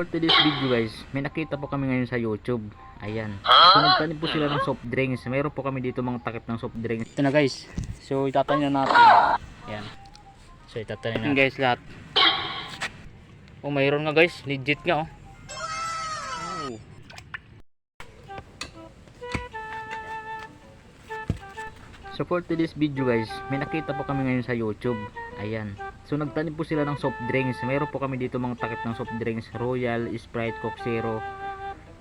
For today's video guys, may nakita po kami ngayon sa YouTube. Ayan. So nagtanim po sila ng soft drinks. Mayroon po kami dito mga takip ng soft drinks. Ito na guys. So itatanim na natin. Ayan. So itatanim natin guys lahat. Oh, mayroon nga guys. Legit nga oh. Oh. So for today's video guys, may nakita po kami ngayon sa YouTube. Ayan. So nagtanim po sila ng soft drinks. Mayroon po kami dito mga takip ng soft drinks, Royal, Sprite, Coke Zero.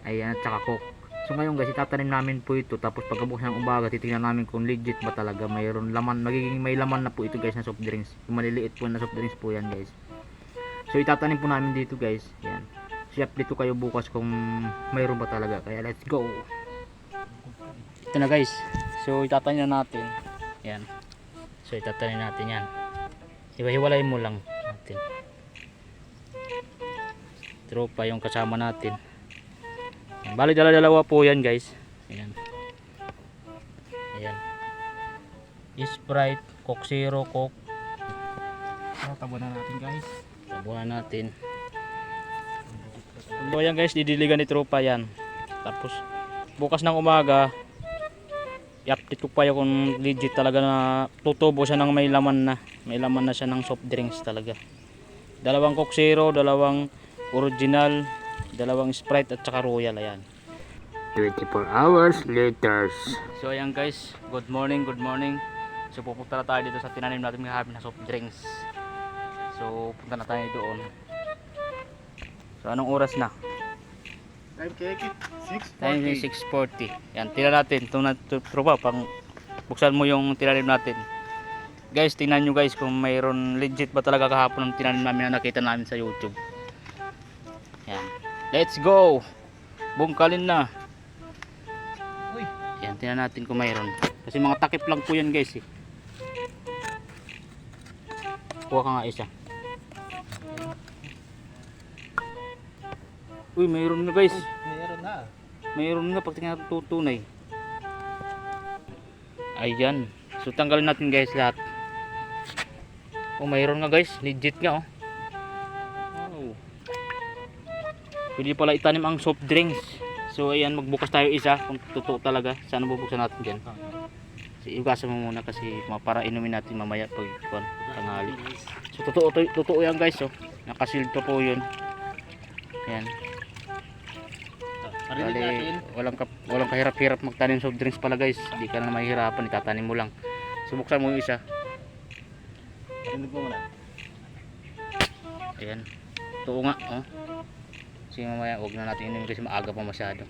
Ayan, at saka Coke. So ngayon guys, itatanim namin po ito. Tapos pagkabukas ng umaga, titingnan namin kung legit ba talaga mayroon laman. Magiging may laman na po ito guys na soft drinks. Yung maliliit po na soft drinks po yan guys. So itatanim po namin dito guys. Ayan. So update ko kayo bukas kung mayroon ba talaga. Kaya let's go. Ito na guys. So itatanim na natin. Ayan. So itatanim natin yan. Hiwa-hiwalay mo lang natin. Tropa yung kasama natin. Ayan. Bali dala-dalawa po yan guys. Ayan. Ayan. Sprite, Coke Zero, Coke. Tabunan natin guys. Tabunan natin. So ayan guys, didiligan ni tropa yan. Tapos bukas ng umaga, i-update ko pa yung kung legit talaga na tutubo siya ng may laman na. May laman na siya ng soft drinks talaga. Dalawang Coke Zero, dalawang original, dalawang Sprite at saka Royal. Ayan. 24 hours later. So ayan guys, good morning, good morning. So pupunta na tayo dito sa tinanim natin kahapon na soft drinks. So punta na tayo doon. So anong oras na? Time check it. 6:40. Yan, tira natin. Ito tropa, pang buksan mo yung tinanim natin. Guys, tingnan nyo guys kung mayroon legit ba talaga kahapon ng tinanim namin na nakita namin sa YouTube. Yan. Let's go! Bungkalin na. Uy. Yan, tingnan natin kung mayroon. Kasi mga takip lang po yan guys eh. Kuha ka nga isa. Uy, mayroon na guys. Meron na. Mayroon nga pag tingnan natin tutunay. Ayan. So tanggalin natin guys lahat. Oh, mayroon nga guys. Legit nga oh. Oh. Pwede pala itanim ang soft drinks. So ayan, magbukas tayo isa kung totoo talaga. Sana bubuksan natin dyan. So iugasan mo muna kasi para inumin natin mamaya pag tanghali. So totoo yan guys oh. Nakasealed pa po yun. Ayan. Bali, walang kahirap-hirap magtanim soft drinks pala guys. Hindi ka na mahihirapan, itatanim mo lang. Subuksan mo yung isa. Rinig mo muna. Ayan. Ito nga, oh. Kasi mamaya huwag na natin inumin kasi maaga pa masyado.